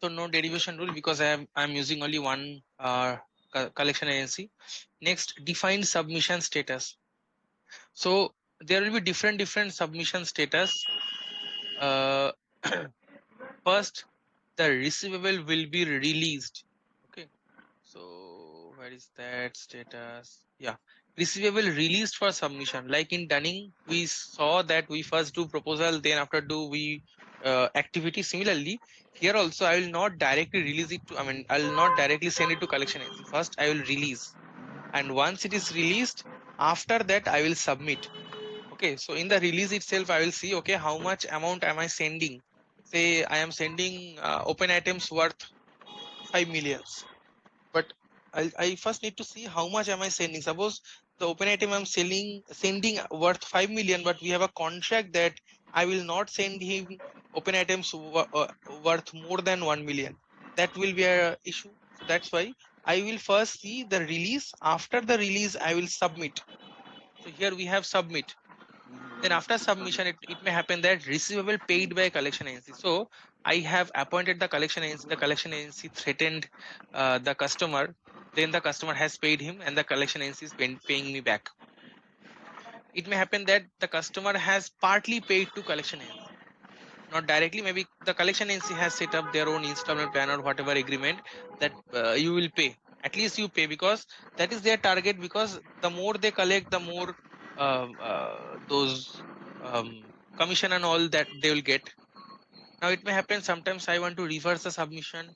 So no derivation rule because I'm using only one collection agency. Next, define submission status. So there will be different submission status. Uh, First, the receivable will be released. Okay. So where is that status? Yeah, receivable released for submission. Like in Dunning, we saw that we first do proposal, then after do we activity. Similarly, here also I will not directly release it to. I mean, I will not directly send it to collection agency. First, I will release, and once it is released, after that I will submit. Okay, so in the release itself, I will see, okay, how much amount am I sending? Say I am sending open items worth 5 millions, but I first need to see how much am I sending. Suppose the open item I'm sending worth 5 million, but we have a contract that I will not send him open items worth more than 1 million. That will be a issue. So that's why I will first see the release. After the release, I will submit. So here we have submit. Then after submission, it may happen that receivable paid by collection agency. So I have appointed the collection agency. The collection agency threatened the customer. Then the customer has paid him, and the collection agency is paying me back. It may happen that the customer has partly paid to collection agency, not directly. Maybe the collection agency has set up their own installment plan or whatever agreement that you will pay. At least you pay because that is their target. Because the more they collect, the more those commission and all that they will get. Now it may happen sometimes I want to reverse the submission.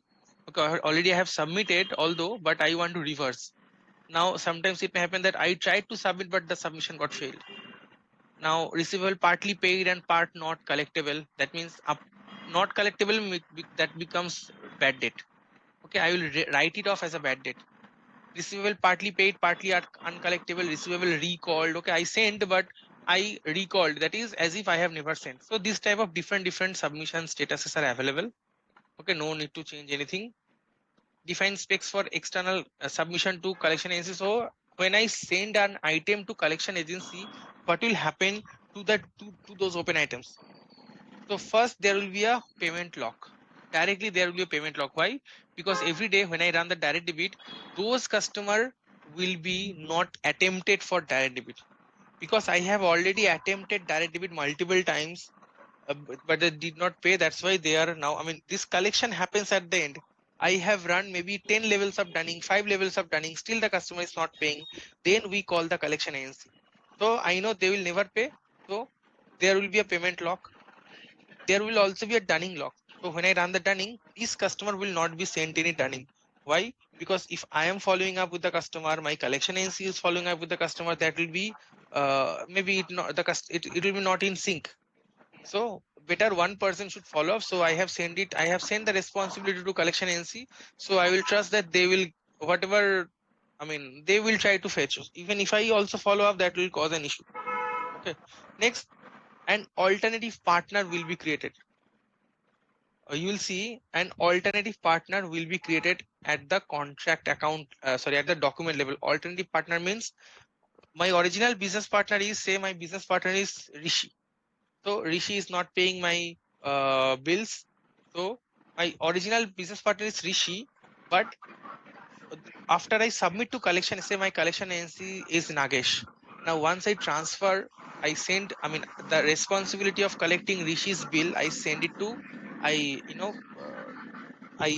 Okay, already I have submitted, although, but I want to reverse. Now sometimes it may happen that I tried to submit, but the submission got failed. Now receivable partly paid and part not collectible. That means not collectible, that becomes bad debt. Okay, I will write it off as a bad debt. Receivable partly paid, partly uncollectible. Receivable recalled. Okay, I sent, but I recalled. That is as if I have never sent. So this type of different submission statuses are available. Okay, no need to change anything. Define specs for external submission to collection agency. So when I send an item to collection agency, what will happen to to those open items? So first there will be a payment lock. Directly there will be a payment lock. Why? Because every day when I run the direct debit, those customer will be not attempted for direct debit. Because I have already attempted direct debit multiple times, but they did not pay. That's why they are now. I mean, this collection happens at the end. I have run maybe 10 levels of dunning, 5 levels of dunning. Still, the customer is not paying. Then we call the collection agency. So I know they will never pay. So there will be a payment lock. There will also be a dunning lock. So when I run the dunning, this customer will not be sent any dunning. Why? Because if I am following up with the customer, my collection agency is following up with the customer, that will be maybe it will be not in sync. So better one person should follow up. So I have sent it. I have sent the responsibility to collection agency. So I will trust that they will whatever. I mean, they will try to fetch. Even if I also follow up, that will cause an issue. Okay. Next, an alternative partner will be created. You will see an alternative partner will be created at the contract account. At the document level. Alternative partner means my original business partner is, say my business partner is Rishi. So Rishi is not paying my bills. So my original business partner is Rishi, but after I submit to collection, say my collection agency is Nagesh. Now once I transfer, I send. I mean, the responsibility of collecting Rishi's bill, I send it to. I you know. I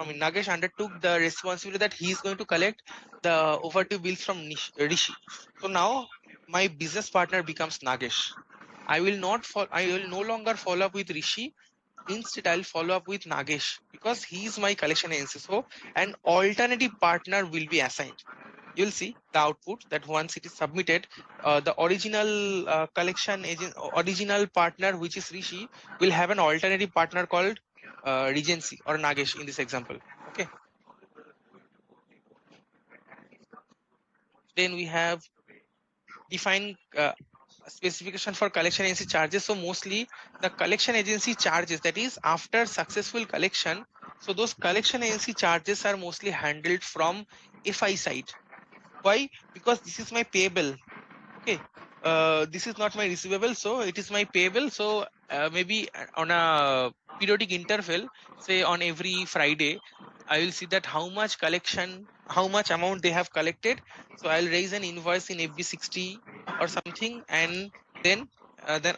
mean, Nagesh undertook the responsibility that he is going to collect the overdue bills from Rishi. So now my business partner becomes Nagesh. I will not I will no longer follow up with Rishi. Instead, I'll follow up with Nagesh because he is my collection agency. So an alternative partner will be assigned. You'll see the output that once it is submitted, the original collection agent, original partner, which is Rishi, will have an alternative partner called Regency or Nagesh in this example. Okay. Then we have define specification for collection agency charges. So mostly the collection agency charges, that is after successful collection. So those collection agency charges are mostly handled from FI side. Why? Because this is my payable. Okay. This is not my receivable, so it is my payable. So maybe on a periodic interval, say on every Friday, I will see that how much collection, how much amount they have collected. So I'll raise an invoice in FB60 or something, and then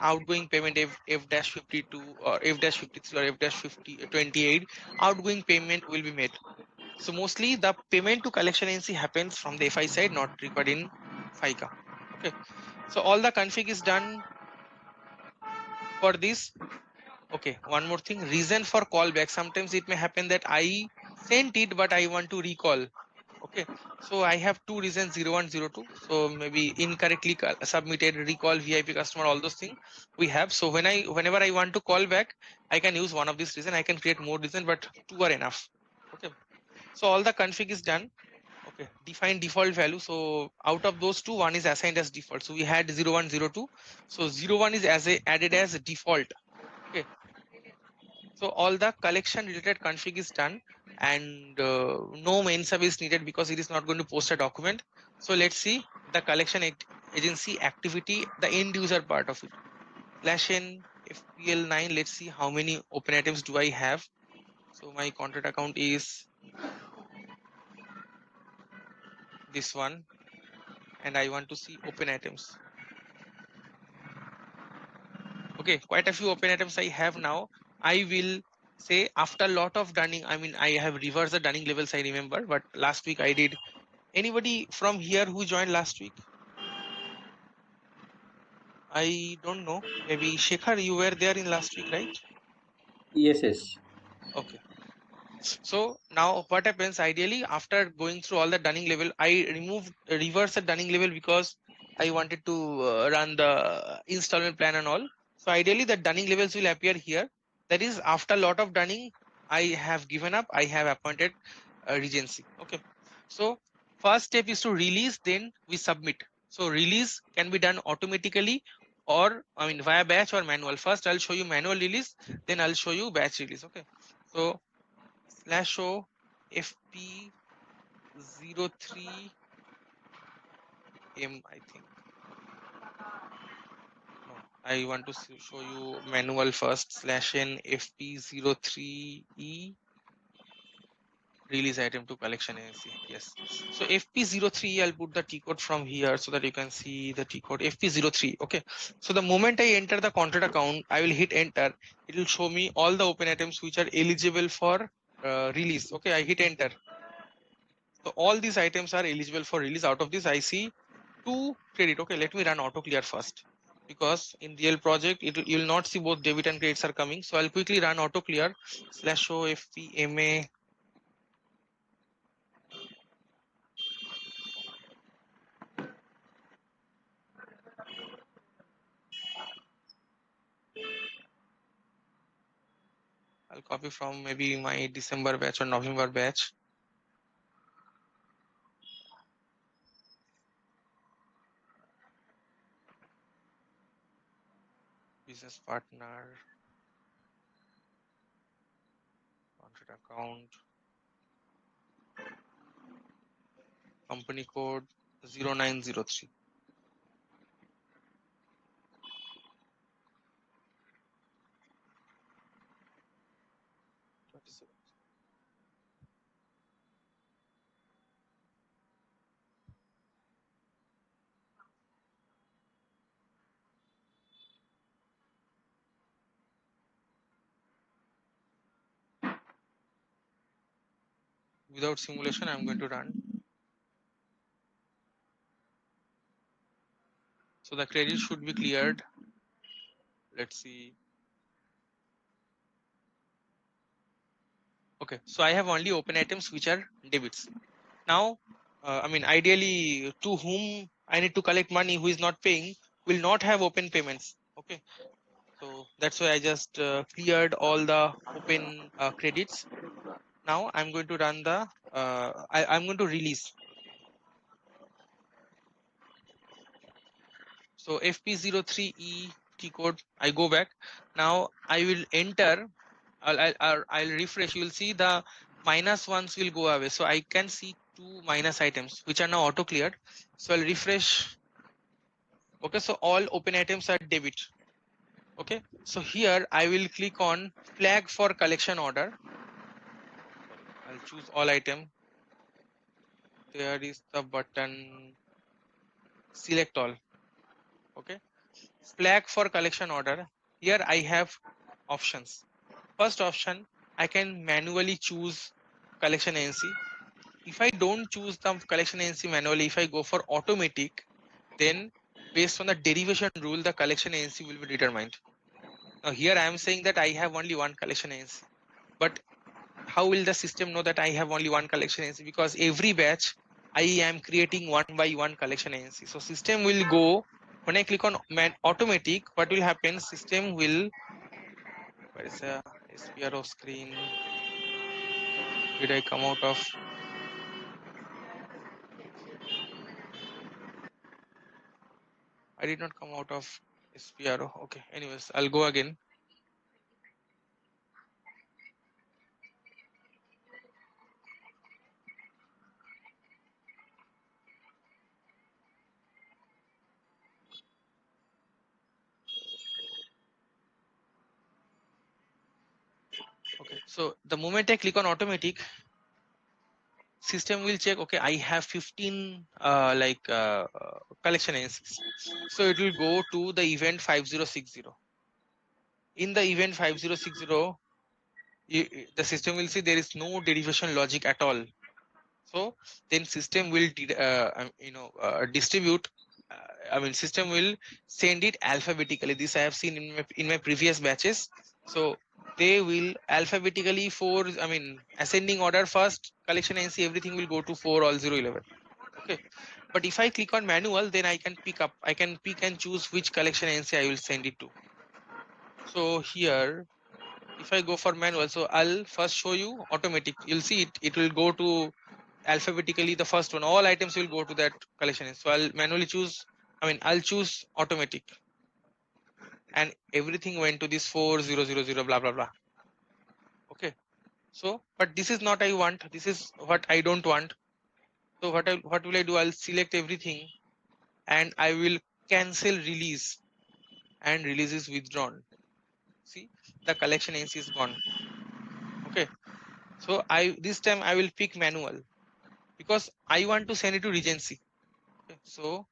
outgoing payment F-52 or F-53 or F-28 outgoing payment will be made. So mostly the payment to collection agency happens from the FI side, not required in FICA. Okay. So all the config is done for this. Okay, one more thing, reason for callback. Sometimes it may happen that I sent it, but I want to recall. Okay, so I have two reasons, 01, 02. So maybe incorrectly submitted, recall, VIP customer, all those things we have. So whenever I want to call back, I can use one of these reason. I can create more reason, but two are enough. Okay, so all the config is done. Okay, define default value. So out of those two, one is assigned as default. So we had 01, 02. So 01 is added as default. Okay, so all the collection related config is done, and no main sub is needed because it is not going to post a document. So let's see the collection agency activity, the end user part of it. /n FPL9. Let's see how many open items do I have. So my contract account is this one, and I want to see open items. Okay, quite a few open items I have now. I will say after a lot of dunning, I mean, I have reversed the dunning levels, I remember, but last week I did. Anybody from here who joined last week? I don't know. Maybe Shekhar, you were there in last week, right? Yes, yes. Okay. So now what happens ideally after going through all the dunning level, I reverse the dunning level because I wanted to run the installment plan and all. So ideally the dunning levels will appear here. That is after a lot of dunning, I have given up. I have appointed Regency. Okay. So first step is to release, then we submit. So release can be done automatically or I mean via batch or manual. First I'll show you manual release, then I'll show you batch release. Okay. So /o FP03 M, I think. No, I want to show you manual first. /n FP03 E release item to collection agency. Yes. So FP03, I'll put the T code from here so that you can see the T code. FP03. Okay. So the moment I enter the contract account, I will hit enter. It will show me all the open items which are eligible for release. Okay. I hit enter. So all these items are eligible for release. Out of this, I see 2 credit. Okay, let me run auto clear first because in real project you will not see both debit and credits are coming. So I'll quickly run auto clear /o FPMA. I'll copy from maybe my December batch or November batch. Business partner, contract account, company code 0903. Without simulation, I'm going to run. So the credit should be cleared. Let's see. Okay, so I have only open items which are debits. Now, I mean, ideally, to whom I need to collect money who is not paying will not have open payments. Okay, so that's why I just cleared all the open credits. Now I'm going to run the, I'm going to release. So FP03E T code, I go back. Now I will enter, I'll refresh. You will see the minus ones will go away. So I can see 2 minus items which are now auto cleared. So I'll refresh. Okay, so all open items are debit. Okay, so here I will click on flag for collection order. I'll choose all item. There is the button select all. Okay, flag for collection order. Here I have options. First option, I can manually choose collection ANC. If I don't choose the collection ANC manually, if I go for automatic, then based on the derivation rule, the collection ANC will be determined. Now here I am saying that I have only one collection ANC, but how will the system know that I have only one collection ANC? Because every batch I am creating one by one collection ANC. So system will go, when I click on automatic, what will happen? System will, where is the SPRO screen? Did I come out of? I did not come out of SPRO. Okay, anyways, I'll go again. Okay, so the moment I click on automatic, system will check, okay, I have 15 collection ANSYs. So it will go to the event 5060. In the event 5060, the system will see there is no derivation logic at all. So then system will distribute. System will send it alphabetically. This I have seen in my previous batches. So they will alphabetically for ascending order first collection NC, everything will go to 4 all 011. Okay, but if I click on manual, then I can pick and choose which collection NC I will send it to. So here, if I go for manual, so I'll first show you automatic. You'll see it will go to alphabetically the first one. All items will go to that collection. So I'll manually choose, I'll choose automatic. And everything went to this 4000 blah blah blah. Okay. So, but this is not I want. This is what I don't want. So what will I do? I'll select everything and I will cancel release, and release is withdrawn. See, the collection NC is gone. Okay. So this time I will pick manual because I want to send it to Regency. Okay. So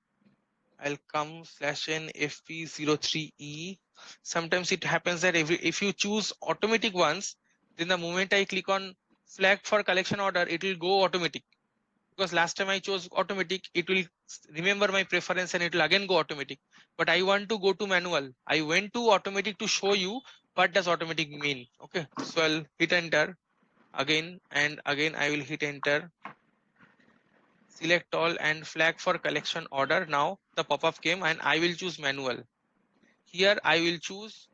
I'll come /n fp03e. Sometimes it happens that if you choose automatic ones, then the moment I click on flag for collection order, it will go automatic. Because last time I chose automatic, it will remember my preference and it will again go automatic. But I want to go to manual. I went to automatic to show you what does automatic mean. Okay, so I'll hit enter again and again. I will hit enter. Select all and flag for collection order. Now the pop-up came and I will choose manual. Here I will choose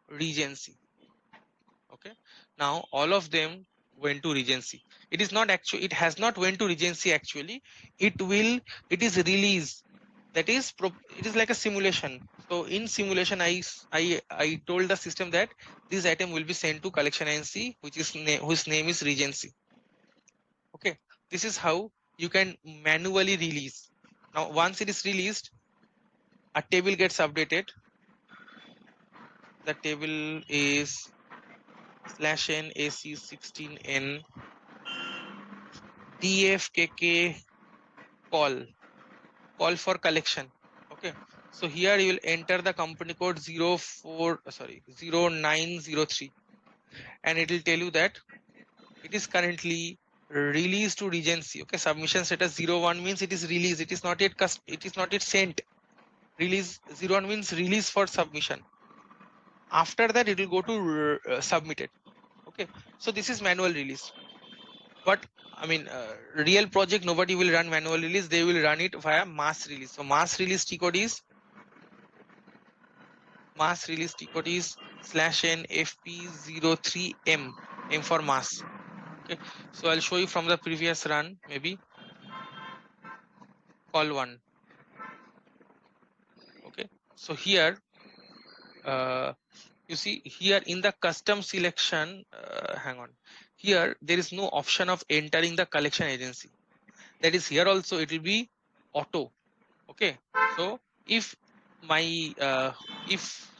Regency. Okay, now all of them went to Regency. It is not actually, it has not went to Regency actually. It is release. That is, it is like a simulation. So in simulation, I told the system that this item will be sent to collection NC, whose name is Regency. Okay, this is how you can manually release. Now once it is released, a table gets updated. The table is /n AC16N DFKK call for collection. Okay, so here you will enter the company code 0903 and it will tell you that it is currently released to Regency. Okay, submission status 01 means it is released. It is not yet sent. Release 01 means release for submission. After that it will go to submitted. Okay, so this is manual release. But real project, nobody will run manual release. They will run it via mass release. So mass release T code is /n fp03m, m for mass. Okay, so I'll show you from the previous run. Maybe call 1. Okay, so here you see here in the custom selection, hang on, here there is no option of entering the collection agency. That is, here also it will be auto. Okay, so if my if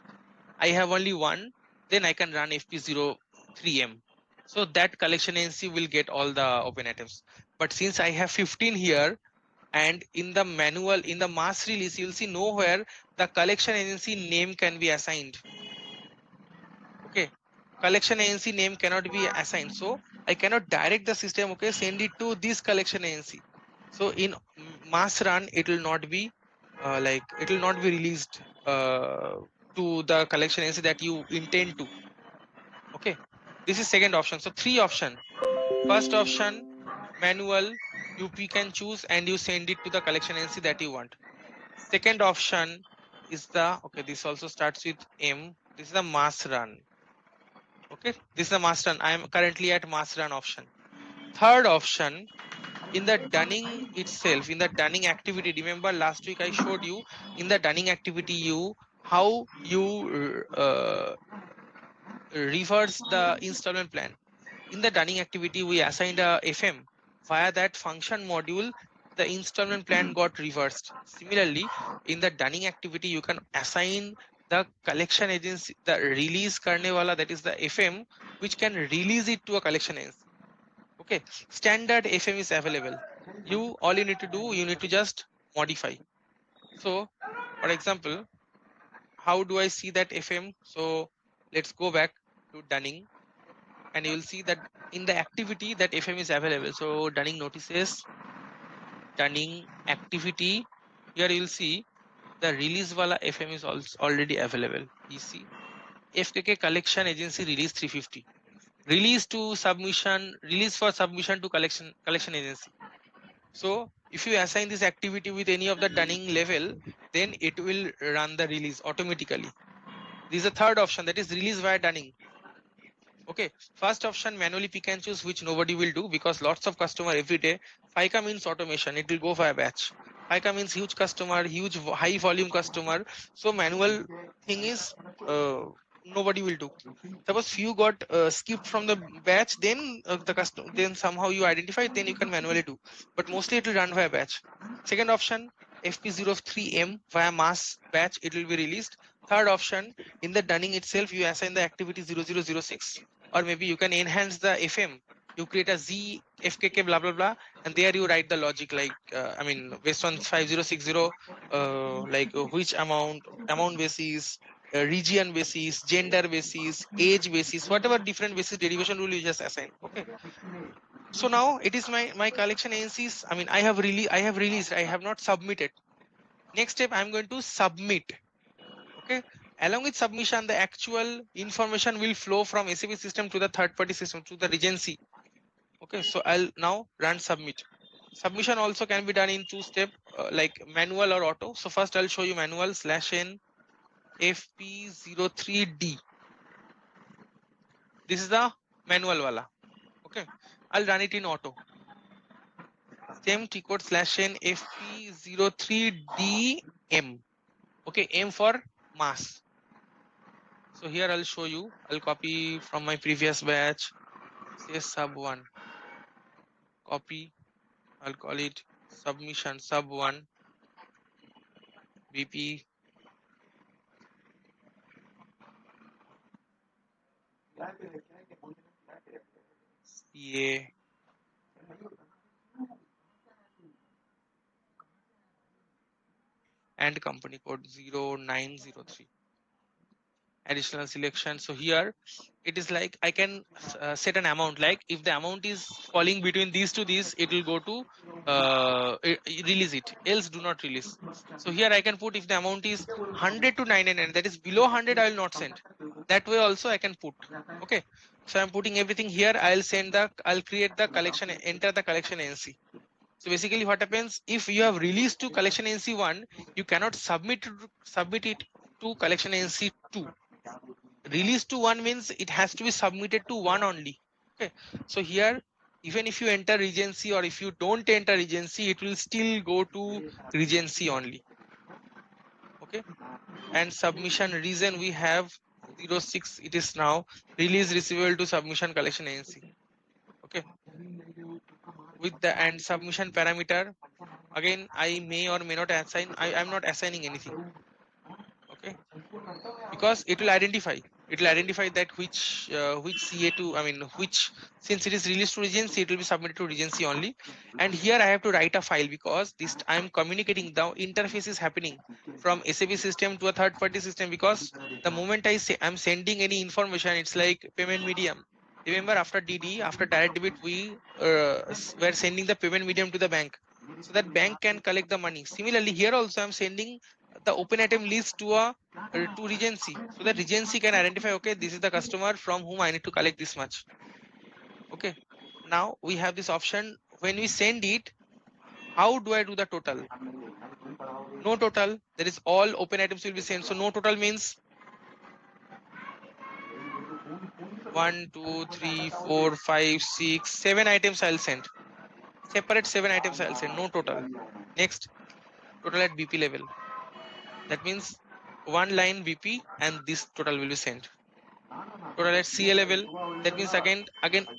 I have only one, then I can run FP03M. So that collection agency will get all the open items. But since I have 15 here, and in the manual, in the mass release, you'll see nowhere the collection agency name can be assigned. Okay, collection agency name cannot be assigned, so I cannot direct the system, okay, send it to this collection agency. So in mass run, it will not be it will not be released to the collection agency that you intend to. Okay, this is second option. So three option. First option, manual, you can choose and you send it to the collection agency that you want. Second option is the, okay, this also starts with M. This is the mass run. Okay, this is the mass run. I am currently at mass run option. Third option, in the dunning itself, in the dunning activity, remember last week I showed you in the dunning activity how you reverse the installment plan. In the dunning activity, we assigned a FM. Via that function module, the installment plan got reversed. Similarly, in the dunning activity, you can assign the collection agency, the release karnewala, that is the FM, which can release it to a collection agency. Okay, standard FM is available. All you need to do, you need to just modify. So, for example, how do I see that FM? So let's go back to dunning, and you will see that in the activity that FM is available. So dunning notices, dunning activity, here you will see the release wala FM is also already available. You see FKK collection agency release 350, release to submission, release for submission to collection agency. So if you assign this activity with any of the dunning level, then it will run the release automatically. This is the third option, that is release via dunning. Okay, first option, manually pick and choose, which nobody will do because lots of customer every day. FICA means automation, it will go via batch. FICA means huge customer, huge high volume customer. So manual thing is nobody will do. Suppose few got skipped from the batch, then the customer, then somehow you identify, then you can manually do. But mostly it will run via batch. Second option, FP03M via mass batch, it will be released. Third option, in the dunning itself, you assign the activity 0006, or maybe you can enhance the FM. You create a Z FKK blah blah blah, and there you write the logic like I mean based on 5060, which amount basis, region basis, gender basis, age basis, whatever different basis derivation rule you just assign. Okay. So now it is my collection agencies. I mean I have released. I have not submitted. Next step, I'm going to submit. Okay, along with submission, the actual information will flow from SAP system to the third party system, to the regency. Okay, so I'll now run submit. Submission also can be done in two step, like manual or auto. So first I'll show you manual /n FP03D. This is the manual wala. Okay, I'll run it in auto. Same T code /n FP03DM. Okay, M for mass. So here I'll show you, I'll copy from my previous batch, say sub1, copy, I'll call it submission sub1, BP, CA, and company code 0903. Additional selection. So here it is like I can set an amount, like if the amount is falling between these to these, it will go to release it, else do not release. So here I can put if the amount is 100 to 99, that is below 100, I will not send. That way also I can put. Okay, so I'm putting everything here. I'll create the collection, enter the collection NC. So basically what happens, if you have released to collection NC 1, you cannot submit it to collection NC 2. Release to 1 means it has to be submitted to 1 only. Okay, so here even if you enter regency or if you don't enter regency, it will still go to regency only. Okay, and submission reason we have 06, it is now release receivable to submission collection agency. Okay, with the and submission parameter, again I may or may not assign. I'm not assigning anything. because it will identify that which CA to, I mean, which, since it is released to Regency, it will be submitted to Regency only. And here I have to write a file because this I am communicating, the interface is happening from SAP system to a third party system, because the moment I say I'm sending any information, it's like payment medium. Remember, after DD, after direct debit, we were sending the payment medium to the bank, so that bank can collect the money. Similarly, here also I'm sending the open item list to a to Regency, so that Regency can identify, okay, this is the customer from whom I need to collect this much. Okay, now we have this option. When we send it, how do I do the total? No total, there is all open items will be sent. So no total means 1, 2, 3, 4, 5, 6, 7 items I'll send. Separate 7 items I'll send, no total. Next, total at BP level. That means one line BP and this total will be sent. Total at CA level, that means again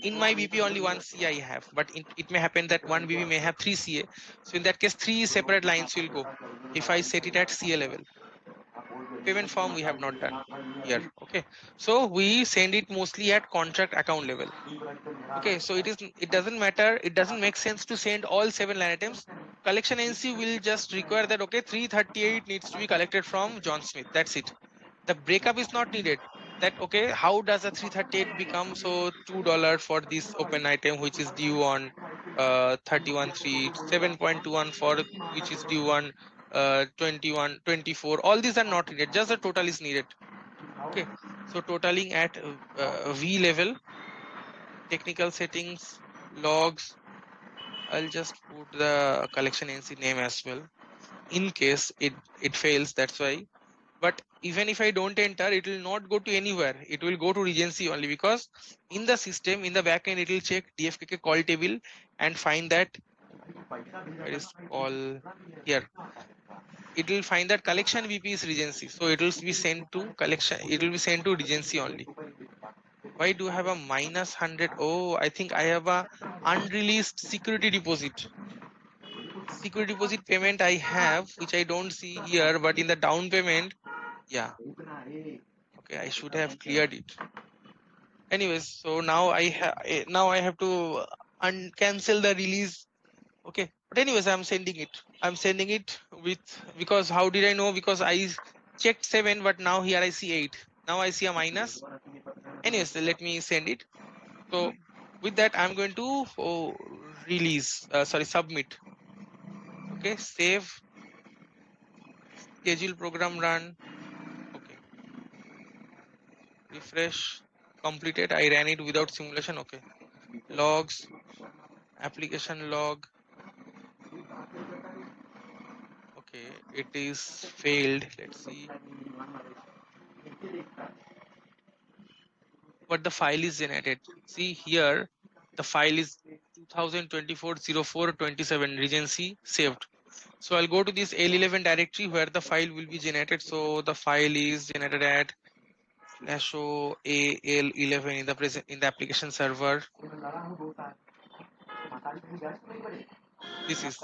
in my BP only one CA I have, but it may happen that one BP may have 3 CA. So in that case, 3 separate lines will go if I set it at CA level. Payment form we have not done here. Okay, so we send it mostly at contract account level. Okay, so it doesn't matter, it doesn't make sense to send all 7 line items. Collection NC will just require that, okay, 338 needs to be collected from John Smith, that's it. The breakup is not needed, that okay, how does a 338 become so $2 for this open item which is due on 31/3, 7.21 for which is due on 21/24. All these are not needed, just the total is needed. Okay, so totaling at V level, technical settings, logs, I'll just put the collection NC name as well in case it fails, that's why. But even if I don't enter, it will not go to anywhere, it will go to Regency only, because in the system, in the backend, it will check DFKK call table and find that where is call here, it will find that collection VP is Regency, so it will be sent to collection, it will be sent to Regency only. Why do I have a -100? Oh, I think I have a unreleased security deposit. Security deposit payment I have, which I don't see here, but in the down payment, yeah. Okay, I should have cleared it. Anyways, so now I have to cancel the release. Okay, but anyways, I'm sending it. I'm sending it with, because how did I know? Because I checked 7, but now here I see 8. Now I see a minus. Anyways, so let me send it. So with that, I'm going to submit. Okay, save, schedule program run. Okay, refresh, completed. I ran it without simulation. Okay, logs, application log. Okay, it is failed. Let's see. But the file is generated. See here, the file is 2024-04-27 Regency saved. So I'll go to this L11 directory where the file will be generated. So the file is generated at /o AL11 in the application server. This is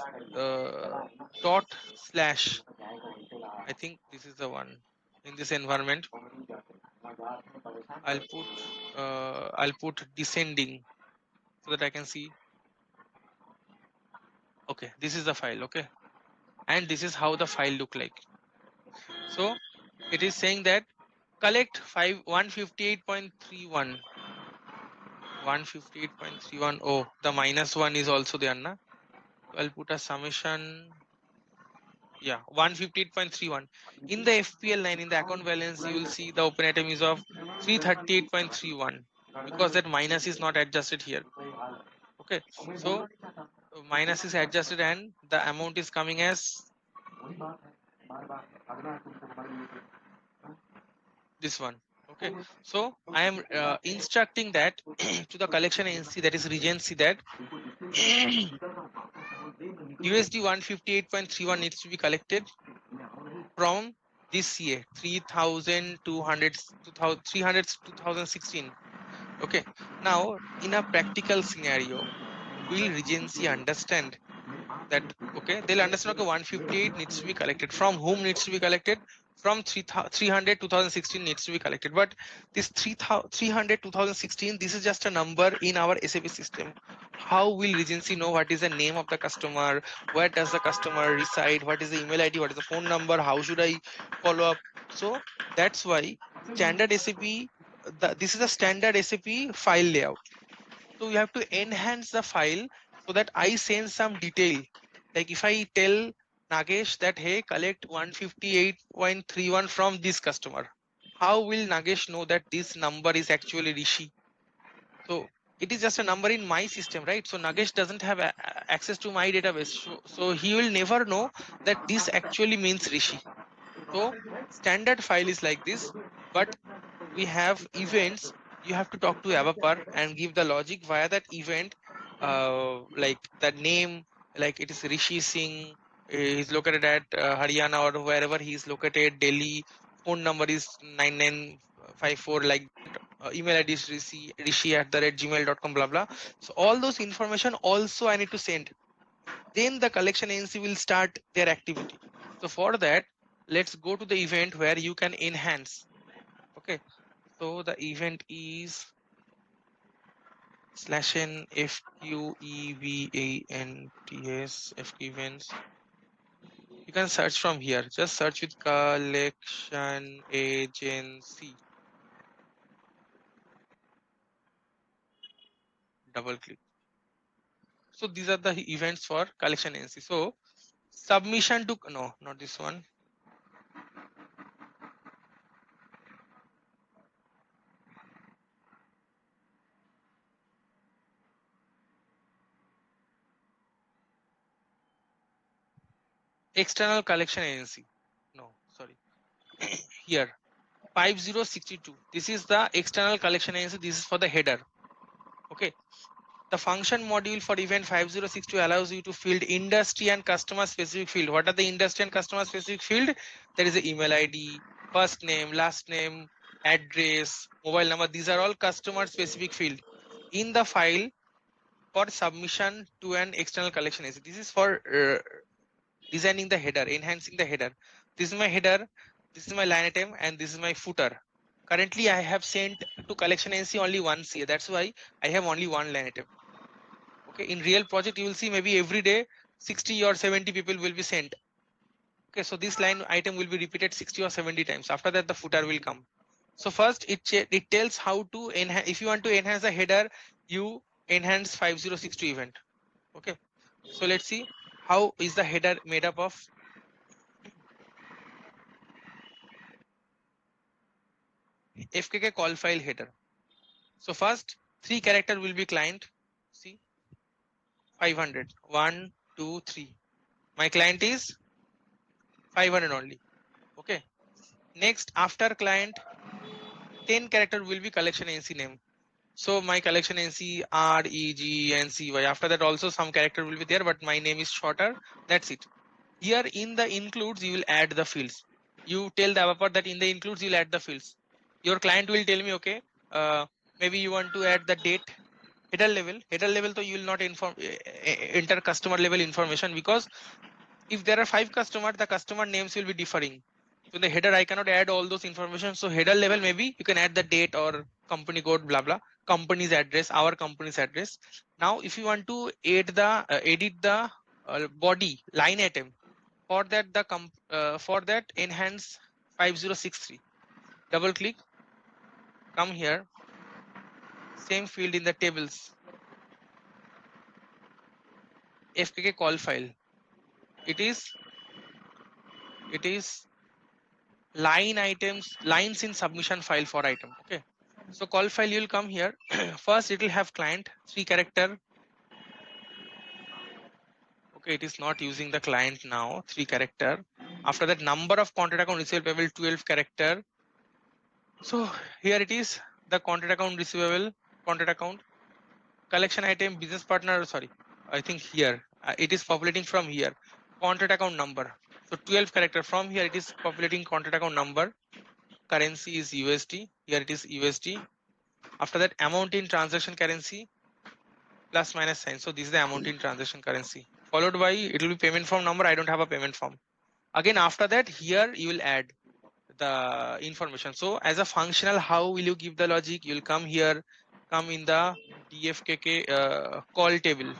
/. I think this is the one in this environment. I'll put descending so that I can see. Okay, this is the file. Okay, and this is how the file look like. So it is saying that collect 158.31. 158.31. Oh, the -1 is also there, na? So I'll put a summation. Yeah, 158.31. In the FPL line, in the account balance, you will see the open item is of 338.31 because that minus is not adjusted here. Okay, so minus is adjusted and the amount is coming as this one. Okay, so I am instructing that to the collection NC, that is Regency, that USD 158.31 needs to be collected from this CA 2016. Okay, now in a practical scenario, will Regency understand that? Okay, they'll understand, okay, 158 needs to be collected. From whom needs to be collected? from 300 2016 needs to be collected, but this 300 2016, this is just a number in our SAP system. How will Regency know what is the name of the customer, where does the customer reside, what is the email ID, what is the phone number, how should I follow up? So that's why standard SAP, this is a standard SAP file layout. So you have to enhance the file so that I send some detail. Like if I tell Nagesh that, hey, collect 158.31 from this customer, how will Nagesh know that this number is actually Rishi? So it is just a number in my system, right? So Nagesh doesn't have access to my database. So he will never know that this actually means Rishi. So standard file is like this, but we have events. You have to talk to Avapar and give the logic via that event, like the name, like it is Rishi Singh, he's located at Haryana or wherever he is located, Delhi, phone number is 9954, like email ID is rishi@gmail.com, blah blah. So all those information also I need to send. Then the collection agency will start their activity. So for that, let's go to the event where you can enhance. Okay, so the event is /n FQEVANTS events. You can search from here. Just search with collection agency. Double click. So these are the events for collection agency. So submission to, no, not this one. External collection agency. No, sorry. Here 5062. This is the external collection agency. This is for the header. Okay. The function module for event 5062 allows you to field industry and customer specific field. What are the industry and customer specific field? There is the email ID, first name, last name, address, mobile number. These are all customer specific field in the file for submission to an external collection agency. This is for designing the header, enhancing the header. This is my header, this is my line item, and this is my footer. Currently, I have sent to collection agency only one CA. That's why I have only one line item. Okay, in real project, you will see maybe every day 60 or 70 people will be sent. Okay, so this line item will be repeated 60 or 70 times. After that, the footer will come. So first, it tells how to enhance. If you want to enhance the header, you enhance 5062 event. Okay, so let's see how is the header made up of. FKK call file header. So first 3 character will be client. See 500. 1, 2, 3. My client is 500 only. Okay. Next, after client, 10 character will be collection agency name. So my collection agency REGNCY. After that also some character will be there, but my name is shorter. That's it. Here in the includes, you will add the fields. You tell the Avapar that in the includes, you'll add the fields. Your client will tell me, okay, maybe you want to add the date. Header level, so you will not enter customer level information, because if there are 5 customers, the customer names will be differing. So in the header, I cannot add all those information. So header level, maybe you can add the date or company code, blah blah, company's address, our company's address. Now, if you want to edit the body line item, for that enhance 5063. Double click, come here, same field in the tables, FKK call file. It is lines in submission file for item. Okay, so call file, you'll come here. First it will have client 3 character. Okay, it is not using the client now, 3 character. After that, number of contract account receivable 12 character. So here it is, the contract account receivable, contract account, collection item, business partner, sorry, I think here it is populating from here, contract account number. So 12 character, from here it is populating contract account number. Currency is USD. Here it is USD. After that, amount in transaction currency, plus minus sign. So this is the amount in transaction currency. Followed by, it will be payment form number. I don't have a payment form. Again, after that, here you will add the information. So as a functional, how will you give the logic? You'll come here, come in the DFKK call table.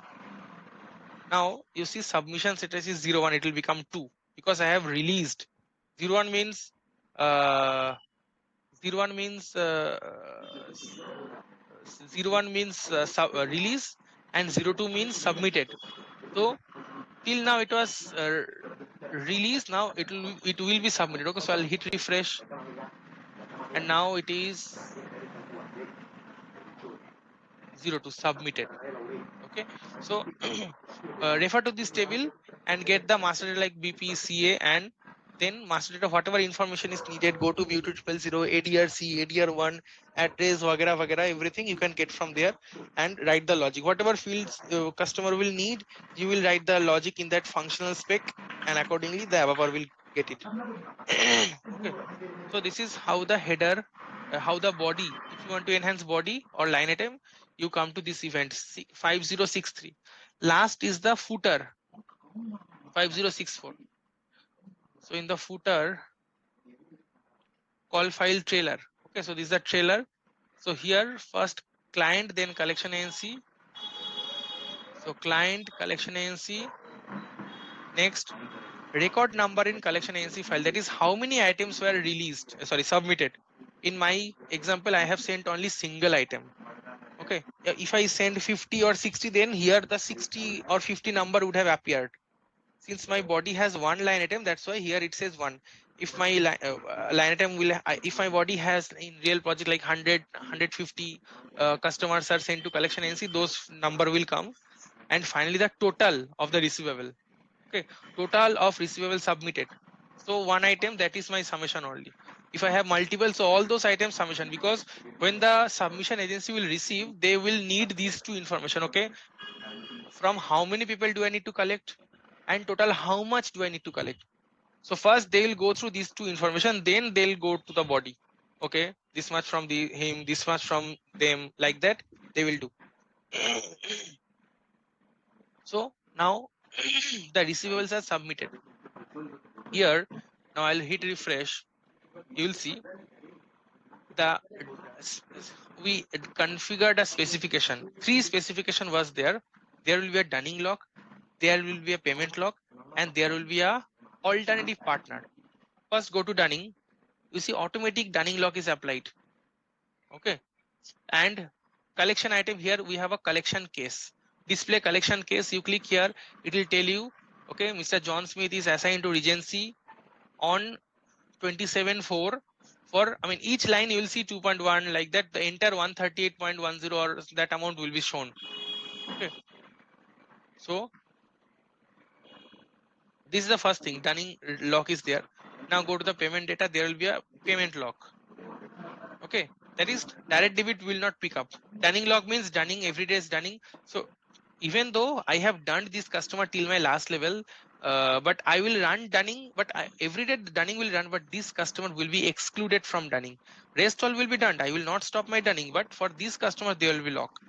Now you see submission status is 01, it will become 2 because I have released. 01 means uh, 01 means 01 means release, and 02 means submitted. So till now it was released, now it will be submitted. Okay, so I'll hit refresh, and now it is 02 submitted. Okay, so refer to this table and get the master data like BP, CA, and then master data whatever information is needed. Go to view2000 ADRC, ADR1, address, vagara vagara, everything you can get from there, and write the logic. Whatever fields customer will need, you will write the logic in that functional spec, and accordingly the developer will get it. Okay, so this is how the header, how the body. If you want to enhance body or line item, you come to this event 5063. Last is the footer 5064. So in the footer, call file trailer. Okay, so this is the trailer. So here first client, then collection ANC. So client, collection ANC. Next, record number in collection ANC file. That is how many items were released, submitted. In my example, I have sent only single item. Okay, if I send 50 or 60, then here the 60 or 50 number would have appeared. Since my body has one line item, that's why here it says 1. If my line item will, if my body has in real project like 100, 150 customers are sent to collection NC, those number will come. And finally the total of the receivable. Okay, total of receivable submitted. So one item, that is my summation only. If I have multiple, so all those items summation, because when the submission agency will receive, they will need these two information. Okay, from how many people do I need to collect, and total how much do I need to collect. So first they will go through these two information, then they'll go to the body. Okay, this much from him, this much from them, like that they will do. So now the receivables are submitted. Here now I'll hit refresh. You will see the we configured a specification. 3 specification was there. There will be a dunning log, there will be a payment log, and there will be a alternative partner. First go to dunning. You see automatic dunning log is applied. Okay, and collection item, here we have a collection case. Display collection case, you click here, it will tell you, okay, Mr. John Smith is assigned to Regency on 27/4 for, I mean, each line you will see 2.1 like that, the entire 138.10 or that amount will be shown. Okay, so this is the first thing, dunning lock is there. Now go to the payment data, there will be a payment lock. Okay, that is direct debit will not pick up. Dunning log means dunning, every day is dunning. So even though I have done this customer till my last level, but I will run dunning, but every day the dunning will run, but this customer will be excluded from dunning. Rest all will be done. I will not stop my dunning, but for this customer there will be lock.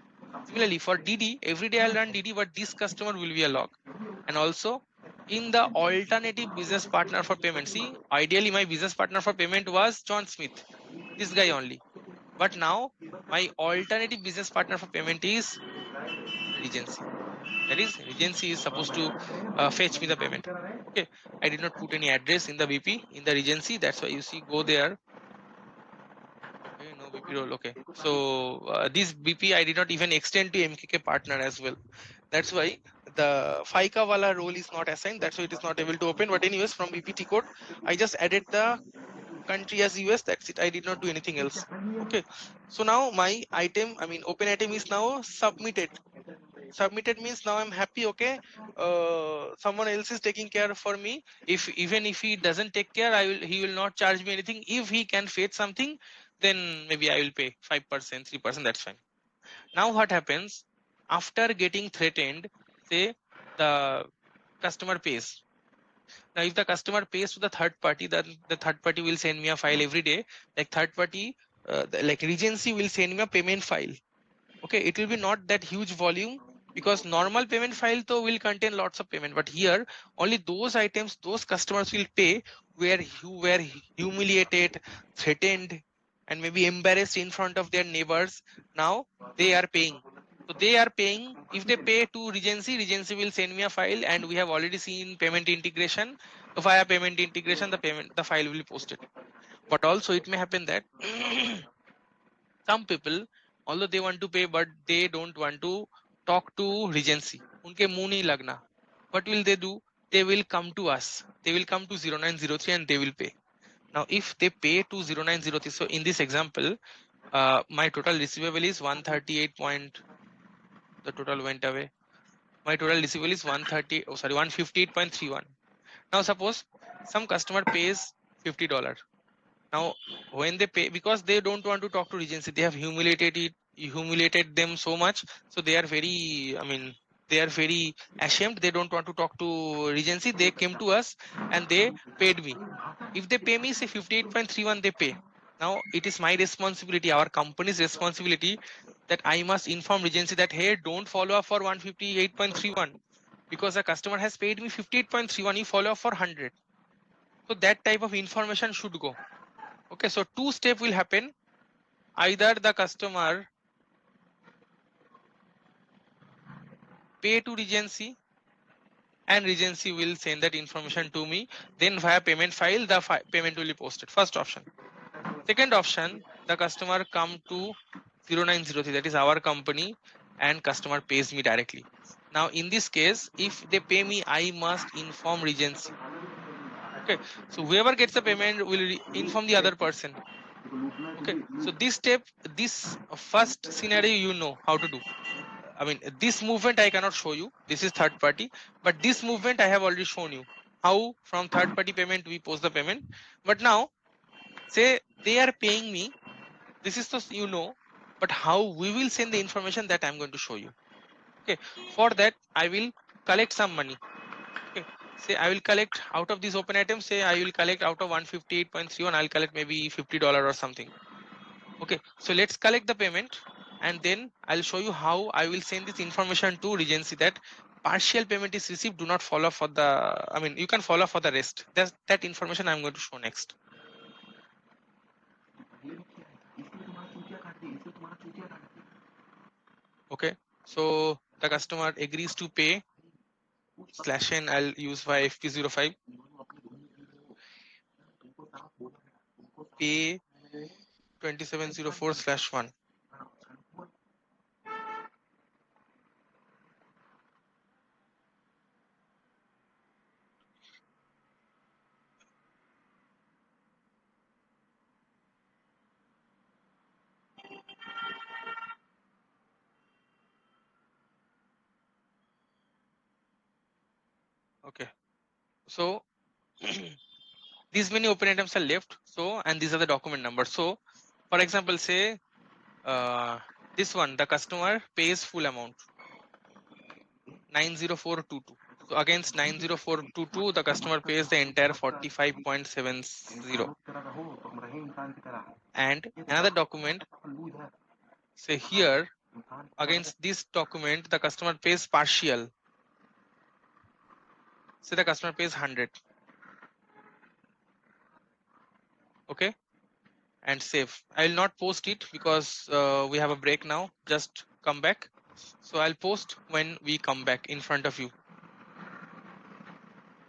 Similarly for DD, every day I'll run DD, but this customer will be a lock. And also in the alternative business partner for payment, see, ideally my business partner for payment was John Smith, this guy only. But now my alternative business partner for payment is Regency. That is, Regency is supposed to fetch me the payment. Okay, I did not put any address in the BP in the Regency. That's why you see go there. Okay, no BP role. Okay, so this BP I did not even extend to MKK partner as well. That's why the FICA wala role is not assigned. That's why it is not able to open. But anyways, from BPT code, I just added the country as US. That's it. I did not do anything else. Okay, so now my item, I mean open item is now submitted. Submitted means now I'm happy. Okay, someone else is taking care for me. If even if he doesn't take care, he will not charge me anything. If he can fetch something, then maybe I will pay 5%, 3%. That's fine. Now what happens after getting threatened? Say the customer pays. Now if the customer pays to the third party, then the third party will send me a file every day. Like third party, like Regency will send me a payment file. Okay, it will be not that huge volume, because normal payment file though will contain lots of payment, but here only those items those customers will pay where you were humiliated, threatened, and maybe embarrassed in front of their neighbors. Now they are paying. So they are paying. If they pay to Regency, Regency will send me a file, and we have already seen payment integration. So via payment integration, the file will be posted. But also it may happen that some people, although they want to pay, but they don't want to talk to Regency. उनके मुंह नहीं लगना. What will they do? They will come to us. They will come to 0903 and they will pay. Now, if they pay to 0903, so in this example, my total receivable is 138 point. The total went away. My total receivable is 158.31. Now, suppose some customer pays $50. Now, when they pay, because they don't want to talk to Regency, they have humiliated them so much. So they are very, they are very ashamed. They don't want to talk to Regency. They came to us and they paid me. If they pay me, say 58.31, they pay. Now it is my responsibility, our company's responsibility, that I must inform Regency that, hey, don't follow up for 158.31 because the customer has paid me 58.31. You follow up for 100. So that type of information should go. Okay, so two steps will happen. Either the customer pay to Regency and Regency will send that information to me. Then via payment file, the payment will be posted. First option. Second option, the customer come to 0903, that is our company, and customer pays me directly. Now in this case, if they pay me, I must inform Regency. Okay, so whoever gets the payment will inform the other person. Okay, so this step, this first scenario, you know how to do. This movement I cannot show you. This is third party, but this movement I have already shown you. How from third party payment we post the payment. But now, say they are paying me. This is just, you know, but how we will send the information, that I'm going to show you. Okay, for that I will collect some money. Okay, say I will collect out of these open items. Say I will collect out of 158.31. I'll collect maybe $50 or something. Okay, so let's collect the payment and then I'll show you how I will send this information to Regency that partial payment is received. Do not follow for the, you can follow for the rest. That information I'm going to show next. Okay, so the customer agrees to pay /n. I'll use by FP05. Pay 2704/1. Okay, so these many open items are left. So, and these are the document numbers. So, for example, say this one, the customer pays full amount 90422. So against 90422, the customer pays the entire 45.70. And another document, say here, against this document, the customer pays partial. Say the customer pays 100. Okay, and save. I will not post it because we have a break now. Just come back. So I'll post when we come back in front of you.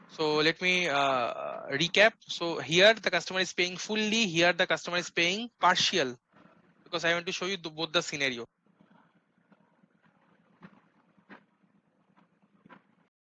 So let me recap. So here the customer is paying fully. Here the customer is paying partial, because I want to show you both the scenario.